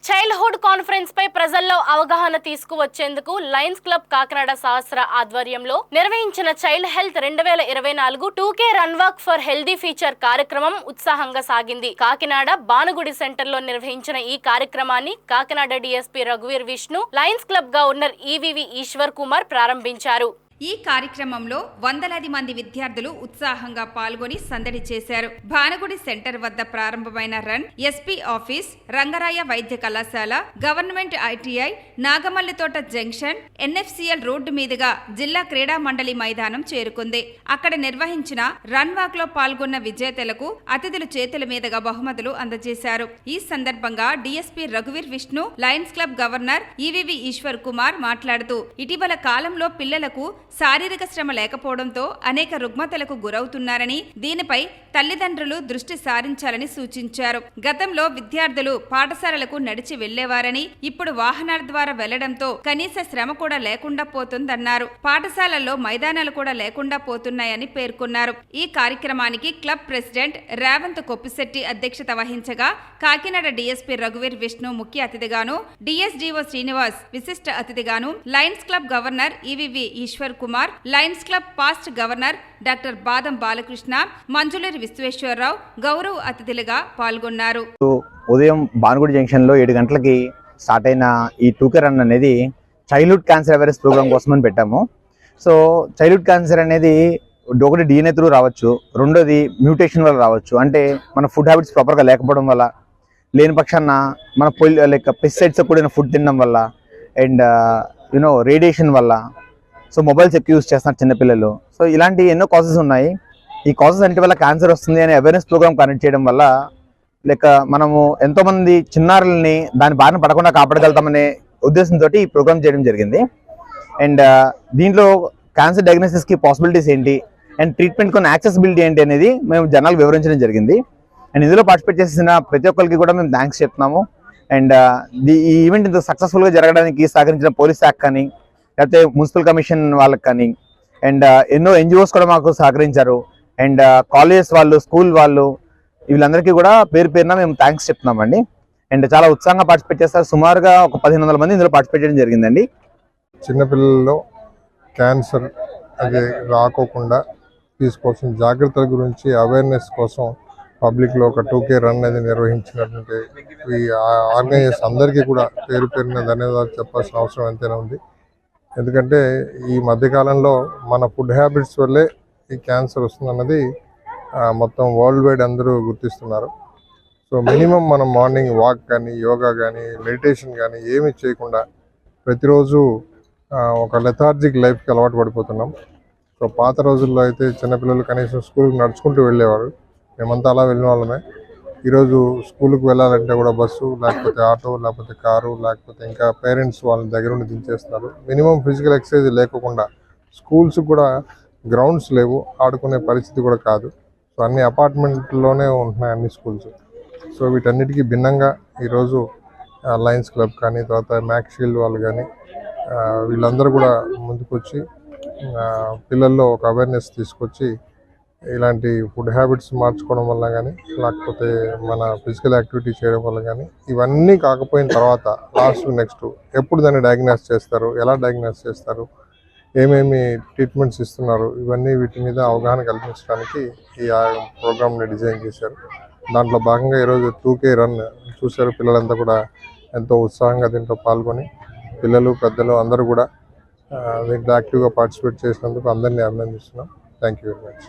Childhood conference పై ప్రజల్లో అవగాహన తీసుకువచ్చేందుకు లయన్స్ క్లబ్ కాకినాడ సహస్ర ఆధ్వర్యంలో నిర్వహించిన child health 2024 2K run walk for healthy future కార్యక్రమం ఉత్సాహంగా సాగింది. కాకినాడ బానుగుడి సెంటర్ లో నిర్వహించిన ఈ కార్యక్రమాన్ని కాకినాడ డీఎస్పీ రఘువీర్ Vishnu, Lions Club governor EVV Eswar Kumar ప్రారంభించారు. ఈ కార్యక్రమంలో వందలాది మంది విద్యార్థులు ఉత్సాహంగా పాల్గొని సందడి చేశారు. భానుగుడి సెంటర్ వద్ద ప్రారంభమైన రన్ ఎస్పీ ఆఫీస్, రంగరాయ వైద్య కళాశాల, government ITI, Nagamallithota junction, NFCL road మీదుగా జిల్లా క్రీడా మండలి మైదానం చేరుకుంది. అక్కడ నిర్వహించిన రన్ వాక్ లో పాల్గొన్న విజేతలకు అతిథుల చేతుల మీదుగా బహుమతులు అందజేశారు. ఈ సందర్భంగా డీఎస్పీ రఘువీర్ Vishnu, Lions Club governor EVV Eswar Kumar మాట్లాడుతూ ఇటీవల కాలంలో పిల్లలకు శారీరక శ్రమ లేకపోవడంతో అనేక రుగ్మతలకు గురవుతున్నారని, దీనిపై తల్లిదండ్రులు దృష్టి సారించాలని సూచించారు. గతంలో విద్యార్థులు పాఠశాలలకు నడిచి వెళ్లేవారని, ఇప్పుడు వాహనాల ద్వారా వెళ్లడంతో కనీస శ్రమ కూడా లేకుండా పోతుందన్నారు. పాఠశాలల్లో మైదానాలు కూడా లేకుండా పోతున్నాయని పేర్కొన్నారు. ఈ కార్యక్రమానికి క్లబ్ ప్రెసిడెంట్ రేవంత్ కొప్పిశెట్టి అధ్యక్షత వహించగా, కాకినాడ డీఎస్పీ రఘువీర్ విష్ణు ముఖ్య అతిథిగాను, డిఎస్డిఓ శ్రీనివాస్ విశిష్ట అతిథిగాను, Lions Club governor EVV Eswar Kumar, Lions Club past governor doctor Badam Balakrishna, మంజులేరి Visweswara Rao గౌరవ అతిథులుగా పాల్గొన్నారు. ఉదయం బానుగుడి జంక్షన్ లో 7 గంటలకి స్టార్ట్ అయిన ఈ 2K రన్ అనేది చైల్డ్హుడ్ క్యాన్సర్ అవేర్నెస్ ప్రోగ్రామ్ కోసమని పెట్టాము. సో చైల్డ్హుడ్ క్యాన్సర్ అనేది ఒకటి DNA త్రూ రావచ్చు, రెండోది మ్యూటేషన్ వల్ల రావచ్చు. అంటే మన ఫుడ్ హ్యాబిట్స్ ప్రాపర్గా లేకపోవడం వల్ల, లేని పక్షాన మన లైక్ పెస్టిసైడ్స్ కూడిన ఫుడ్ తినడం వల్ల, అండ్ రేడియేషన్ వల్ల, సో మొబైల్స్ ఎక్కువ యూజ్ చేస్తున్నారు చిన్నపిల్లలు. సో ఇలాంటి ఎన్నో కాజెస్ ఉన్నాయి. ఈ కాజెస్ అంటే వల్ల క్యాన్సర్ వస్తుంది అనే అవేర్నెస్ ప్రోగ్రామ్ కండక్ట్ చేయడం వల్ల లైక్ మనము ఎంతోమంది చిన్నారులని దాని బారిన పడకుండా కాపాడగలుగుతామనే ఉద్దేశంతో ఈ ప్రోగ్రామ్ చేయడం జరిగింది. అండ్ దీంట్లో క్యాన్సర్ డయాగ్నోసిస్కి పాసిబిలిటీస్ ఏంటి అండ్ ట్రీట్మెంట్ కొన్ని యాక్సెసిబిలిటీ ఏంటి అనేది మేము జనాలకు వివరించడం జరిగింది. అండ్ ఇందులో పార్టిసిపేట్ చేసిన ప్రతి ఒక్కరికి కూడా మేము థ్యాంక్స్ చెప్తున్నాము. అండ్ ఈ ఈవెంట్ ఇంత సక్సెస్ఫుల్గా జరగడానికి సహకరించిన పోలీస్ శాఖ కానీ, లేకపోతే మున్సిపల్ కమిషన్ వాళ్ళకి కానీ, అండ్ ఎన్నో NGOs కూడా మాకు సహకరించారు. అండ్ కాలేజెస్ వాళ్ళు, స్కూల్ వాళ్ళు, వీళ్ళందరికీ కూడా పేరు పేరున మేము థ్యాంక్స్ చెప్తున్నామండి. అండ్ చాలా ఉత్సాహంగా పార్టిసిపేట్ చేస్తారు. సుమారుగా ఒక 1500 మంది ఇందులో పార్టిసిపేట్ చేయడం జరిగిందండి. చిన్నపిల్లల్లో క్యాన్సర్ అది రాకోకుండా తీసుకోవాల్సిన జాగ్రత్తల గురించి అవేర్నెస్ కోసం పబ్లిక్లో ఒక 2K రన్ అనేది నిర్వహించినటువంటి ఈ ఆర్గనైజర్స్ అందరికీ కూడా పేరు పేరున ధన్యవాదాలు చెప్పాల్సిన అవసరం ఎంతైనా ఉంది. ఎందుకంటే ఈ మధ్యకాలంలో మన ఫుడ్ హ్యాబిట్స్ వల్లే ఈ క్యాన్సర్ వస్తుందన్నది మొత్తం వరల్డ్ వైడ్ అందరూ గుర్తిస్తున్నారు. సో మినిమం మనం మార్నింగ్ వాక్ కానీ, యోగా కానీ, మెడిటేషన్ కానీ ఏమీ చేయకుండా ప్రతిరోజు ఒక లెథార్జిక్ లైఫ్కి అలవాటు పడిపోతున్నాం. సో పాత రోజుల్లో అయితే చిన్నపిల్లలు కనీసం స్కూల్కి నడుచుకుంటూ వెళ్ళేవారు. మేమంతా అలా వెళ్ళిన వాళ్ళమే. ఈరోజు స్కూల్కి వెళ్ళాలంటే కూడా బస్సు, లేకపోతే ఆటో, లేకపోతే కారు, లేకపోతే ఇంకా పేరెంట్స్ వాళ్ళ దగ్గర ఉండి దించేస్తున్నారు. మినిమం ఫిజికల్ ఎక్సర్సైజ్ లేకుండా స్కూల్స్ కూడా గ్రౌండ్స్ లేవు, ఆడుకునే పరిస్థితి కూడా కాదు. సో అన్ని అపార్ట్మెంట్లోనే ఉంటున్నాయి అన్ని స్కూల్స్. సో వీటన్నిటికీ భిన్నంగా ఈరోజు లయన్స్ క్లబ్ కానీ, తర్వాత మ్యాక్షీల్డ్ వాళ్ళు కానీ, వీళ్ళందరూ కూడా ముందుకొచ్చి పిల్లల్లో ఒక అవేర్నెస్ తీసుకొచ్చి ఇలాంటి ఫుడ్ హ్యాబిట్స్ మార్చుకోవడం వల్ల కానీ, లేకపోతే మన ఫిజికల్ యాక్టివిటీ చేయడం వల్ల కానీ, ఇవన్నీ కాకపోయిన తర్వాత నెక్స్ట్ ఎప్పుడు దాన్ని డయాగ్నోస్ చేస్తారు, ఎలా డయాగ్నోస్ చేస్తారు, ఏమేమి ట్రీట్మెంట్స్ ఇస్తున్నారు, ఇవన్నీ వీటి మీద అవగాహన కల్పించడానికి ఈ ప్రోగ్రామ్ని డిజైన్ చేశారు. దాంట్లో భాగంగా ఈరోజు 2K రన్ చూశారు. పిల్లలంతా కూడా ఎంతో ఉత్సాహంగా దీంట్లో పాల్గొని, పిల్లలు పెద్దలు అందరూ కూడా దీంట్లో యాక్టివ్గా పార్టిసిపేట్ చేసినందుకు అందరినీ అభినందిస్తున్నాం. Thank you very much.